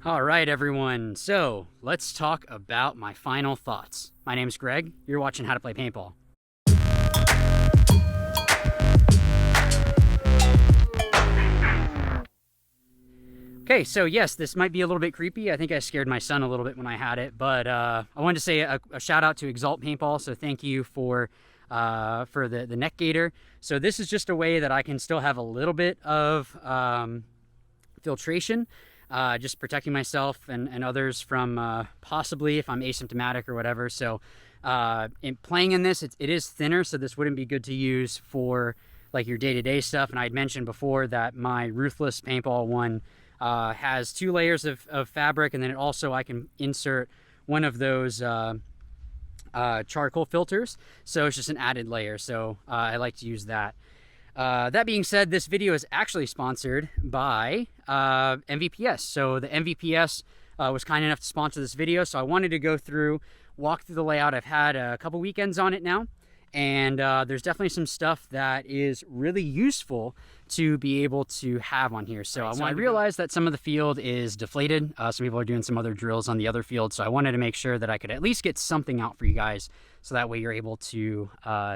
All right, everyone. So let's talk about my final thoughts. My name's Greg. You're watching How to Play Paintball. Okay, so yes, this might be a little bit creepy. I think I scared my son a little bit when I had it, but I wanted to say a shout out to Exalt Paintball. So thank you for the neck gaiter. So this is just a way that I can still have a little bit of filtration. Just protecting myself and others from possibly if I'm asymptomatic or whatever. So in playing in this, it is thinner, so this wouldn't be good to use for like your day-to-day stuff. And I'd mentioned before that my Ruthless Paintball one has 2 layers of fabric, and then I can insert one of those charcoal filters, so it's just an added layer. So I like to use that. That being said, this video is actually sponsored by MVPS. So the MVPS was kind enough to sponsor this video, so I wanted to go through, walk through the layout. I've had a couple weekends on it now, and there's definitely some stuff that is really useful to be able to have on here. So, I realized that some of the field is deflated. Some people are doing some other drills on the other field, so I wanted to make sure that I could at least get something out for you guys, so that way you're able to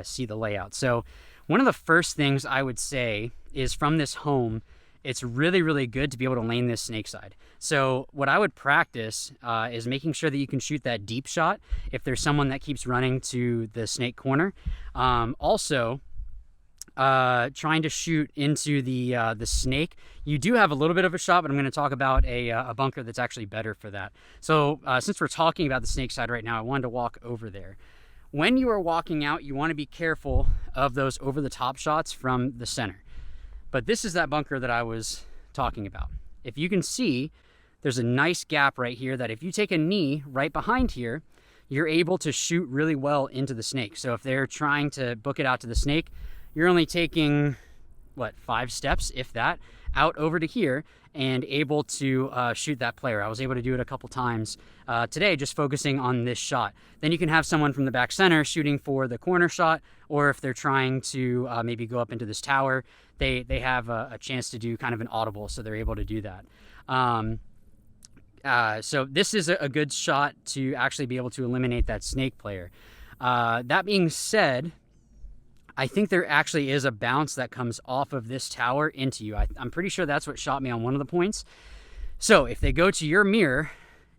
see the layout. So one of the first things I would say is from this home, it's really, really good to be able to lane this snake side. So what I would practice is making sure that you can shoot that deep shot if there's someone that keeps running to the snake corner. Also, trying to shoot into the snake. You do have a little bit of a shot, but I'm going to talk about a bunker that's actually better for that. So since we're talking about the snake side right now, I wanted to walk over there. When you are walking out, you want to be careful of those over-the-top shots from the center. But this is that bunker that I was talking about. If you can see, there's a nice gap right here that if you take a knee right behind here, you're able to shoot really well into the snake. So if they're trying to book it out to the snake, you're only taking, 5 steps, if that, out over to here and able to shoot that player. I was able to do it a couple times today, just focusing on this shot. Then you can have someone from the back center shooting for the corner shot, or if they're trying to maybe go up into this tower, they have a chance to do kind of an audible, so they're able to do that. So this is a good shot to actually be able to eliminate that snake player. That being said, I think there actually is a bounce that comes off of this tower into you. I'm pretty sure that's what shot me on one of the points. So if they go to your mirror,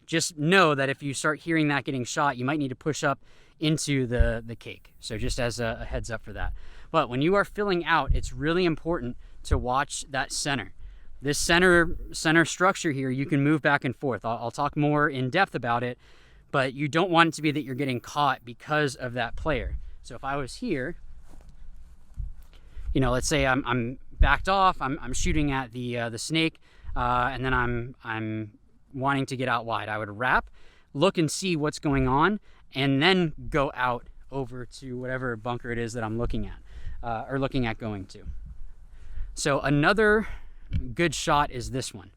just know that if you start hearing that getting shot, you might need to push up into the cake. So just as a heads up for that. But when you are filling out, it's really important to watch that center. This center structure here, you can move back and forth. I'll talk more in depth about it, but you don't want it to be that you're getting caught because of that player. So if I was here, let's say I'm backed off, I'm shooting at the snake, and then I'm wanting to get out wide. I would wrap, look and see what's going on, and then go out over to whatever bunker it is that I'm looking at, or looking at going to. So another good shot is this one.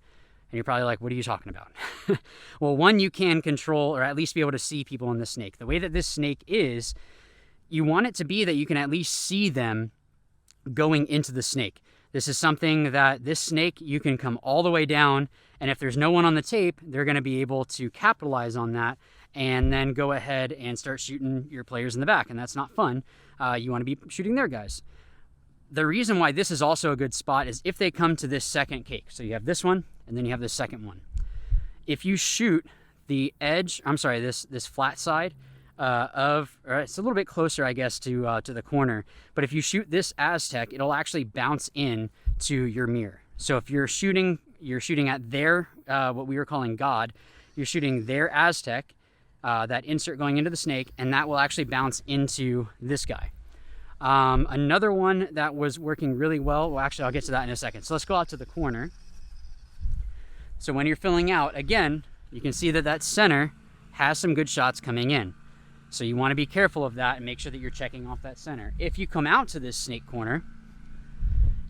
And you're probably like, what are you talking about? Well, one, you can control, or at least be able to see people in the snake. The way that this snake is, you want it to be that you can at least see them going into the snake. This is something that this snake, you can come all the way down, and if there's no one on the tape, they're going to be able to capitalize on that and then go ahead and start shooting your players in the back, and that's not fun. You want to be shooting their guys. The reason why this is also a good spot is if they come to this second cake. So you have this one, and then you have this second one. If you shoot the edge, this flat side, it's a little bit closer, I guess, to the corner. But if you shoot this Aztec, it'll actually bounce in to your mirror. So if you're shooting at their, what we were calling God, you're shooting their Aztec, that insert going into the snake, and that will actually bounce into this guy. Another one that was working really well, actually, I'll get to that in a second. So let's go out to the corner. So when you're filling out, again, you can see that center has some good shots coming in. So you want to be careful of that and make sure that you're checking off that center. If you come out to this snake corner,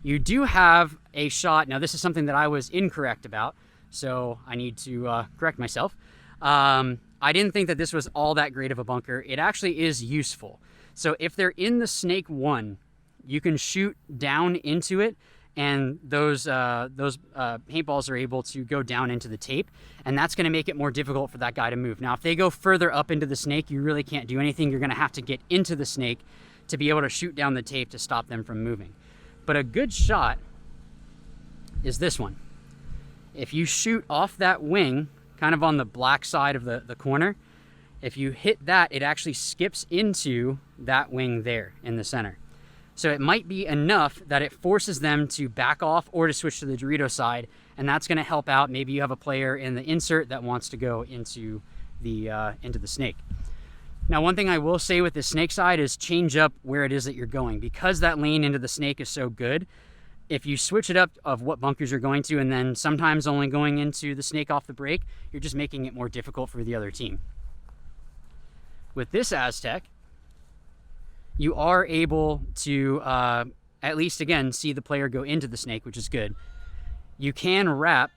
you do have a shot. Now, this is something that I was incorrect about, so I need to correct myself. I didn't think that this was all that great of a bunker. It actually is useful. So if they're in the snake one, you can shoot down into it and those paintballs are able to go down into the tape, and that's going to make it more difficult for that guy to move. Now, if they go further up into the snake, you really can't do anything. You're going to have to get into the snake to be able to shoot down the tape to stop them from moving. But a good shot is this one. If you shoot off that wing, kind of on the black side of the corner, if you hit that, it actually skips into that wing there in the center. So it might be enough that it forces them to back off or to switch to the Dorito side, and that's going to help out. Maybe you have a player in the insert that wants to go into the snake. Now, one thing I will say with the snake side is change up where it is that you're going. Because that lane into the snake is so good, if you switch it up of what bunkers you're going to, and then sometimes only going into the snake off the break, you're just making it more difficult for the other team. With this Aztec, you are able to at least, again, see the player go into the snake, which is good. You can wrap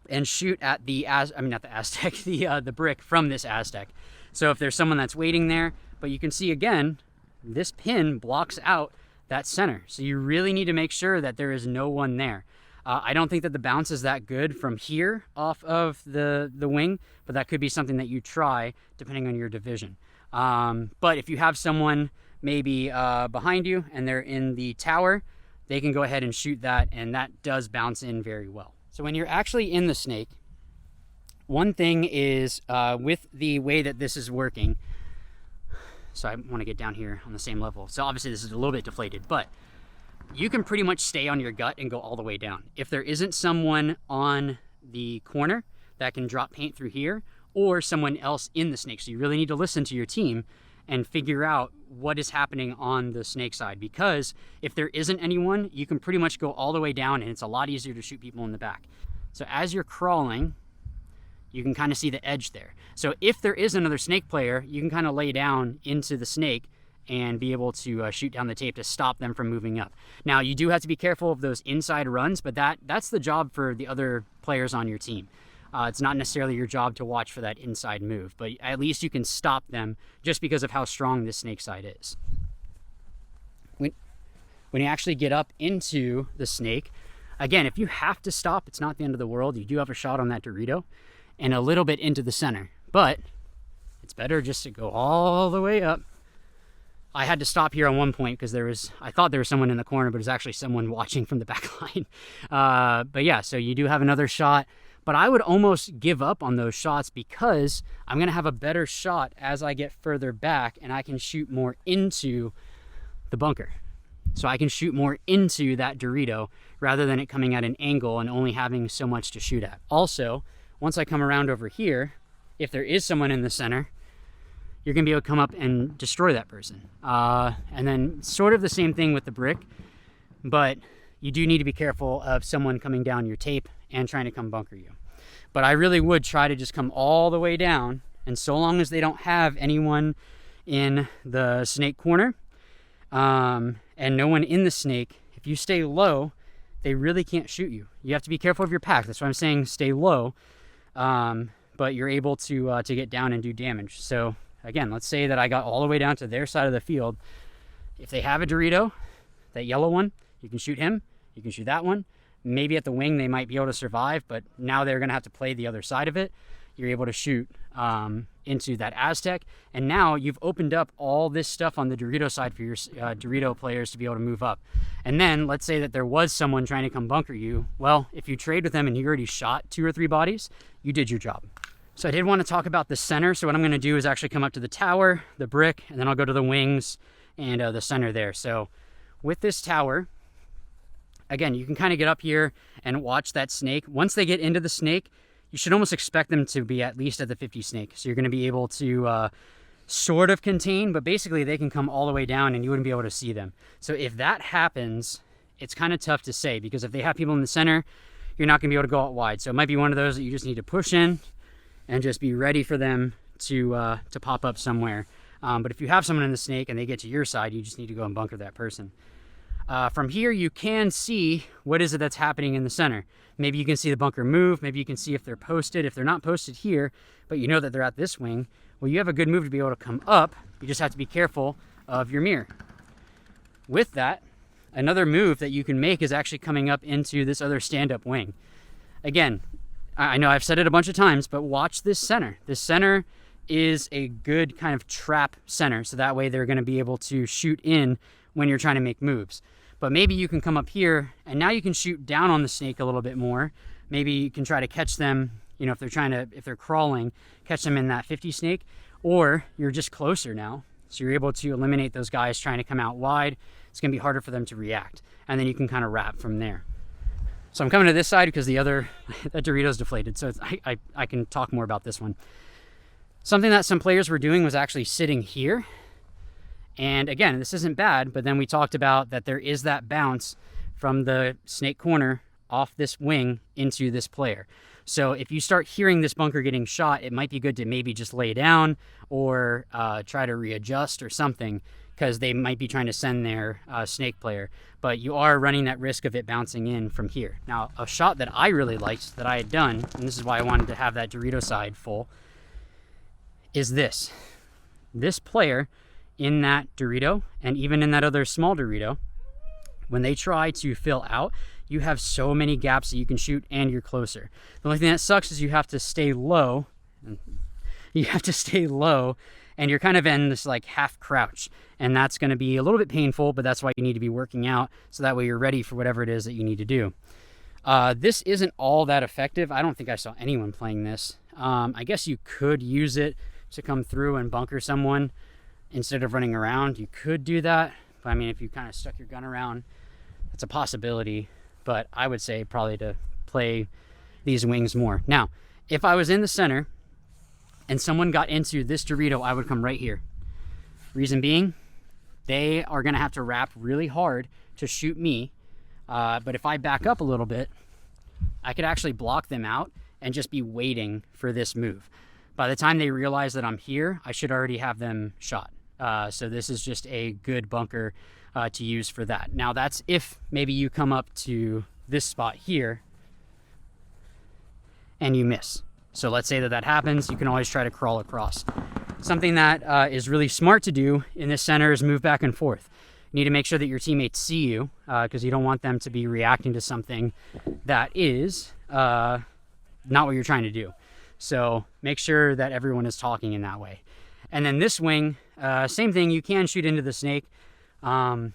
and shoot at the the brick from this Aztec. So if there's someone that's waiting there, but you can see again, this pin blocks out that center. So you really need to make sure that there is no one there. I don't think that the bounce is that good from here off of the wing, but that could be something that you try depending on your division. But if you have someone maybe behind you and they're in the tower, they can go ahead and shoot that, and that does bounce in very well. So when you're actually in the snake, one thing is with the way that this is working, so I want to get down here on the same level. So obviously this is a little bit deflated, but you can pretty much stay on your gut and go all the way down. If there isn't someone on the corner that can drop paint through here, or someone else in the snake. So you really need to listen to your team and figure out what is happening on the snake side, because if there isn't anyone, you can pretty much go all the way down, and it's a lot easier to shoot people in the back. So as you're crawling, you can kind of see the edge there. So if there is another snake player, you can kind of lay down into the snake and be able to shoot down the tape to stop them from moving up. Now, you do have to be careful of those inside runs, but that's the job for the other players on your team. It's not necessarily your job to watch for that inside move, but at least you can stop them just because of how strong this snake side is. When you actually get up into the snake, again, if you have to stop, it's not the end of the world. You do have a shot on that Dorito and a little bit into the center, but it's better just to go all the way up. I had to stop here on one point because I thought there was someone in the corner, but it was actually someone watching from the back line. But yeah, so you do have another shot. But I would almost give up on those shots because I'm going to have a better shot as I get further back, and I can shoot more into the bunker. So I can shoot more into that Dorito rather than it coming at an angle and only having so much to shoot at. Also, once I come around over here, if there is someone in the center, you're going to be able to come up and destroy that person. And then sort of the same thing with the brick, but you do need to be careful of someone coming down your tape and trying to come bunker you. But I really would try to just come all the way down, and so long as they don't have anyone in the snake corner and no one in the snake, if you stay low, they really can't shoot you. You have to be careful of your pack. That's why I'm saying stay low, but you're able to get down and do damage. So again, let's say that I got all the way down to their side of the field. If they have a Dorito, that yellow one, you can shoot him, you can shoot that one. Maybe at the wing they might be able to survive, but now they're going to have to play the other side of it. You're able to shoot into that Aztec, and now you've opened up all this stuff on the Dorito side for your Dorito players to be able to move up. And then let's say that there was someone trying to come bunker you. Well, if you trade with them and you already shot 2 or 3 bodies, you did your job. So I did want to talk about the center. So what I'm going to do is actually come up to the tower, the brick, and then I'll go to the wings and the center there. So with this tower, again, you can kind of get up here and watch that snake. Once they get into the snake, you should almost expect them to be at least at the 50 snake. So you're going to be able to sort of contain, but basically they can come all the way down and you wouldn't be able to see them. So if that happens, it's kind of tough to say, because if they have people in the center, you're not going to be able to go out wide. So it might be one of those that you just need to push in and just be ready for them to pop up somewhere. But if you have someone in the snake and they get to your side, you just need to go and bunker that person. From here, you can see what is it that's happening in the center. Maybe you can see the bunker move. Maybe you can see if they're posted. If they're not posted here, but you know that they're at this wing, well, you have a good move to be able to come up. You just have to be careful of your mirror. With that, Another move that you can make is actually coming up into this other stand-up wing. Again, I know I've said it a bunch of times, but watch this center. This center is a good kind of trap center, so that way they're going to be able to shoot in when you're trying to make moves. But maybe you can come up here, and now you can shoot down on the snake a little bit more. Maybe you can try to catch them, you know, if they're crawling, catch them in that 50 snake, or you're just closer now. So you're able to eliminate those guys trying to come out wide. It's going to be harder for them to react. And then you can kind of wrap from there. So I'm coming to this side because the other, that Dorito's deflated. So I can talk more about this one. Something that some players were doing was actually sitting here. And again, this isn't bad, but then we talked about that there is that bounce from the snake corner off this wing into this player. So if you start hearing this bunker getting shot, it might be good to maybe just lay down or try to readjust or something, because they might be trying to send their snake player. But you are running that risk of it bouncing in from here. Now, a shot that I really liked that I had done, and this is why I wanted to have that Dorito side full, is this. This player in that Dorito, and even in that other small Dorito, when they try to fill out, you have so many gaps that you can shoot and you're closer. The only thing that sucks is you have to stay low. And you're kind of in this like half crouch. And that's going to be a little bit painful, but that's why you need to be working out, so that way you're ready for whatever it is that you need to do. This isn't all that effective. I don't think I saw anyone playing this. I guess you could use it to come through and bunker someone instead of running around. You could do that. But I mean, if you kind of stuck your gun around, that's a possibility. But I would say probably to play these wings more. Now, if I was in the center and someone got into this Dorito, I would come right here. Reason being, they are going to have to wrap really hard to shoot me. But if I back up a little bit, I could actually block them out and just be waiting for this move. By the time they realize that I'm here, I should already have them shot. So this is just a good bunker to use for that. Now that's if maybe you come up to this spot here and you miss. So let's say that happens, you can always try to crawl across. Something that is really smart to do in this center is move back and forth. You need to make sure that your teammates see you, because you don't want them to be reacting to something that is not what you're trying to do. So make sure that everyone is talking in that way. And then this wing, same thing, you can shoot into the snake. I'm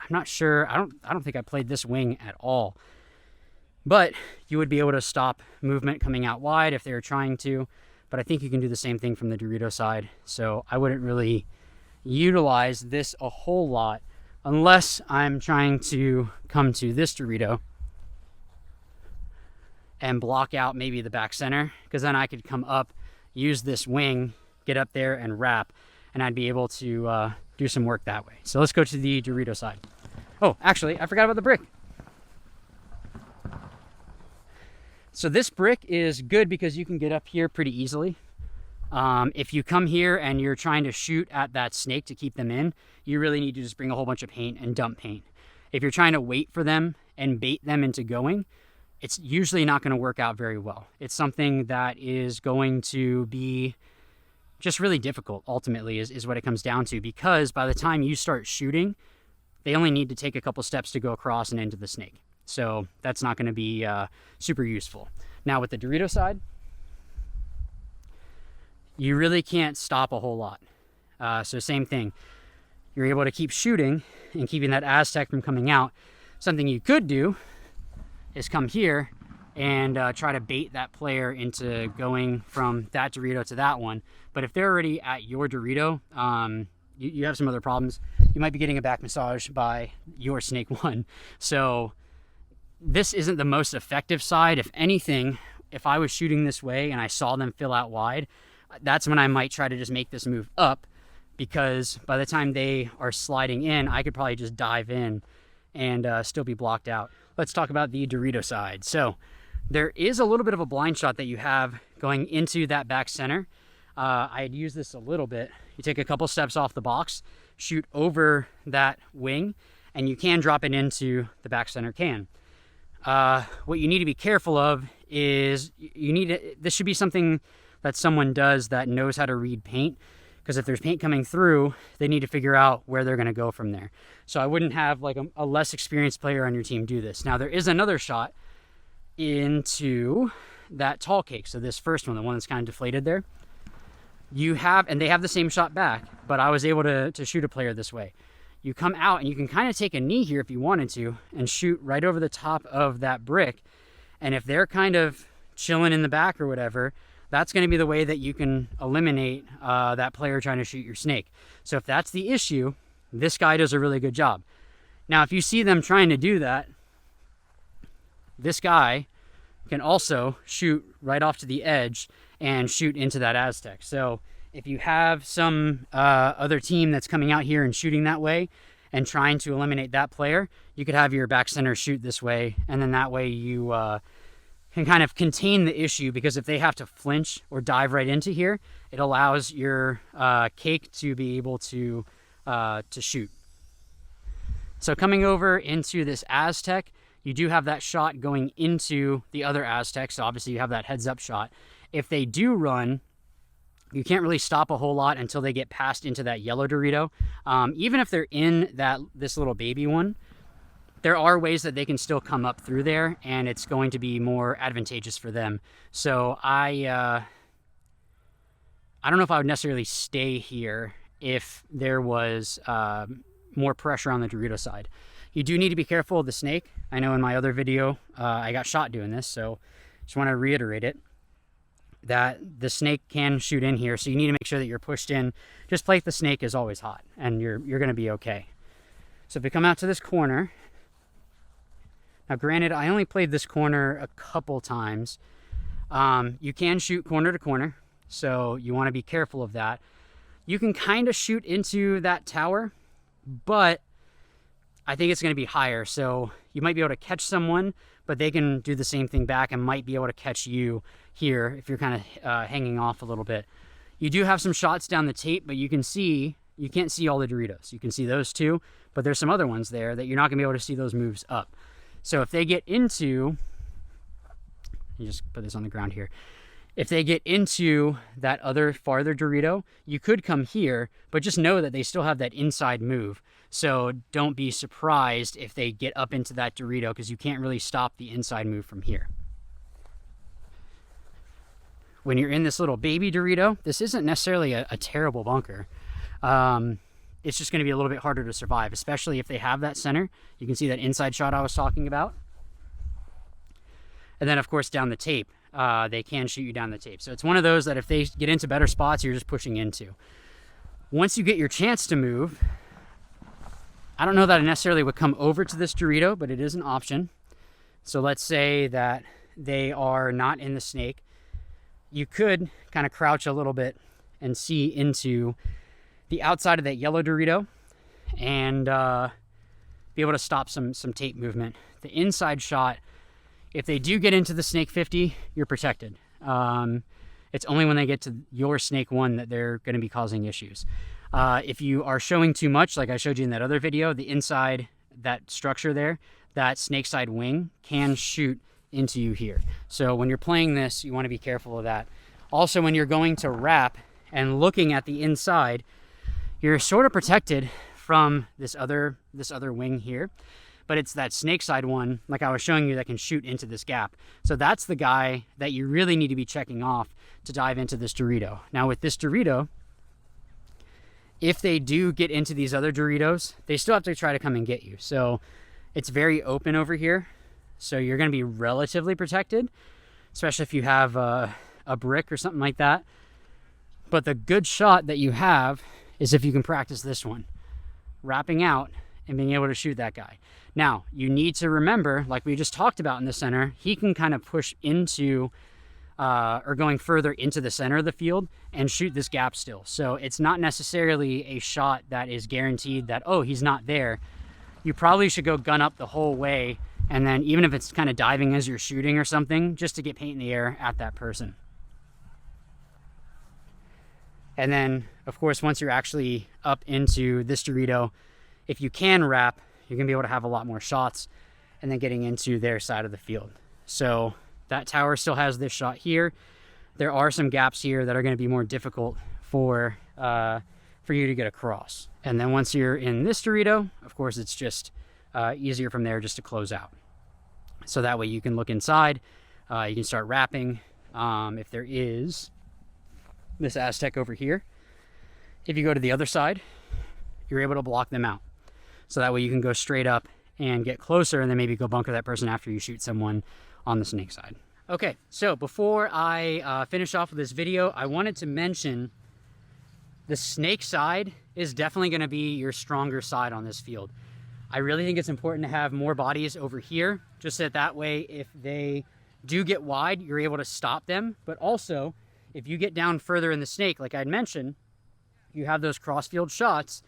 not sure, I don't think I played this wing at all. But you would be able to stop movement coming out wide if they were trying to. But I think you can do the same thing from the Dorito side. So I wouldn't really utilize this a whole lot unless I'm trying to come to this Dorito and block out maybe the back center, because then I could come up, use this wing, get up there and wrap, and I'd be able to do some work that way. So let's go to the Dorito side. Oh, actually, I forgot about the brick. So this brick is good because you can get up here pretty easily. If you come here and you're trying to shoot at that snake to keep them in, you really need to just bring a whole bunch of paint and dump paint. If you're trying to wait for them and bait them into going, it's usually not going to work out very well. It's something that is going to be just really difficult, ultimately, is what it comes down to, because by the time you start shooting, they only need to take a couple steps to go across and into the snake. So that's not going to be super useful. Now with the Dorito side, you really can't stop a whole lot. So same thing. You're able to keep shooting and keeping that Aztec from coming out. Something you could do is come here and try to bait that player into going from that Dorito to that one. But if they're already at your Dorito, you have some other problems. You might be getting a back massage by your snake one. So this isn't the most effective side. If anything, if I was shooting this way and I saw them fill out wide, that's when I might try to just make this move up, because by the time they are sliding in, I could probably just dive in and still be blocked out. Let's talk about the Dorito side. So there is a little bit of a blind shot that you have going into that back center. I had used this a little bit. You take a couple steps off the box, shoot over that wing, and you can drop it into the back center can. What you need to be careful of is this should be something that someone does that knows how to read paint, because if there's paint coming through, they need to figure out where they're going to go from there. So I wouldn't have like a less experienced player on your team do this. Now there is another shot into that tall cake. So this first one, the one that's kind of deflated there, you have, and they have the same shot back, but I was able to shoot a player this way. You come out and you can kind of take a knee here if you wanted to and shoot right over the top of that brick. And if they're kind of chilling in the back or whatever, that's going to be the way that you can eliminate that player trying to shoot your snake. So if that's the issue, this guy does a really good job. Now, if you see them trying to do that, this guy can also shoot right off to the edge and shoot into that Aztec. So if you have some other team that's coming out here and shooting that way and trying to eliminate that player, you could have your back center shoot this way, and then that way you can kind of contain the issue, because if they have to flinch or dive right into here, it allows your cake to be able to shoot. So coming over into this Aztec, you do have that shot going into the other Aztec, so obviously you have that heads up shot. If they do run, you can't really stop a whole lot until they get passed into that yellow Dorito. Even if they're in this little baby one, there are ways that they can still come up through there, and it's going to be more advantageous for them. So I don't know if I would necessarily stay here if there was more pressure on the Dorito side. You do need to be careful of the snake. I know in my other video I got shot doing this, so just want to reiterate it, that the snake can shoot in here, so you need to make sure that you're pushed in. Just play the snake is always hot, and you're going to be okay. So if we come out to this corner, now granted, I only played this corner a couple times. You can shoot corner to corner, so you want to be careful of that. You can kind of shoot into that tower, but I think it's going to be higher, so you might be able to catch someone, but they can do the same thing back and might be able to catch you here if you're kind of hanging off a little bit. You do have some shots down the tape, but you can't see all the Doritos. You can see those two, but there's some other ones there that you're not going to be able to see those moves up. So if they get into, you just put this on the ground here. If they get into that other farther Dorito, you could come here, but just know that they still have that inside move. So don't be surprised if they get up into that Dorito, because you can't really stop the inside move from here. When you're in this little baby Dorito, this isn't necessarily a terrible bunker. It's just going to be a little bit harder to survive, especially if they have that center. You can see that inside shot I was talking about. And then, of course, down the tape, they can shoot you down the tape. So it's one of those that if they get into better spots, you're just pushing into. Once you get your chance to move, I don't know that I necessarily would come over to this Dorito, but it is an option. So let's say that they are not in the snake. You could kind of crouch a little bit and see into the outside of that yellow Dorito and be able to stop some tape movement. The inside shot, if they do get into the snake 50, you're protected. It's only when they get to your snake 1 that they're going to be causing issues. If you are showing too much, like I showed you in that other video, the inside, that structure there, that snake side wing can shoot into you here. So when you're playing this, you want to be careful of that. Also, when you're going to wrap and looking at the inside, you're sort of protected from this other wing here, but it's that snake side one, like I was showing you, that can shoot into this gap. So that's the guy that you really need to be checking off to dive into this Dorito. Now with this Dorito, if they do get into these other Doritos, they still have to try to come and get you. So it's very open over here. So you're going to be relatively protected, especially if you have a brick or something like that. But the good shot that you have is if you can practice this one, wrapping out and being able to shoot that guy. Now, you need to remember, like we just talked about in the center, he can kind of push into or going further into the center of the field and shoot this gap still. So it's not necessarily a shot that is guaranteed that, oh, he's not there. You probably should go gun up the whole way, and then even if it's kind of diving as you're shooting or something, just to get paint in the air at that person. And then, of course, once you're actually up into this Dorito, if you can wrap, you're going to be able to have a lot more shots and then getting into their side of the field. So that tower still has this shot here. There are some gaps here that are going to be more difficult for for you to get across. And then once you're in this Dorito, of course, it's just easier from there just to close out. So that way you can look inside, you can start wrapping. If there is this Aztec over here, if you go to the other side, you're able to block them out. So that way you can go straight up and get closer and then maybe go bunker that person after you shoot someone on the snake side. Okay, so before I finish off with this video, I wanted to mention the snake side is definitely going to be your stronger side on this field. I really think it's important to have more bodies over here, just that way if they do get wide, you're able to stop them. But also, if you get down further in the snake, like I'd mentioned, you have those cross-field shots,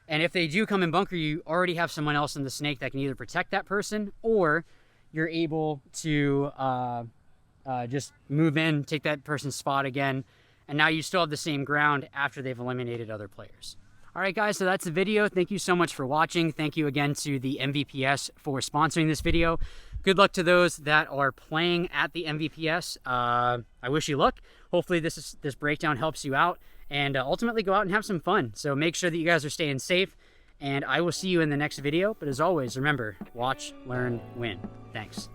and if they do come and bunker you, already have someone else in the snake that can either protect that person, or you're able to just move in, take that person's spot again, and now you still have the same ground after they've eliminated other players. All right, guys, so that's the video. Thank you so much for watching. Thank you again to the MVPS for sponsoring this video. Good luck to those that are playing at the MVPS. I wish you luck. Hopefully this breakdown helps you out, and ultimately go out and have some fun. So make sure that you guys are staying safe, and I will see you in the next video. But as always, remember, watch, learn, win. Thanks.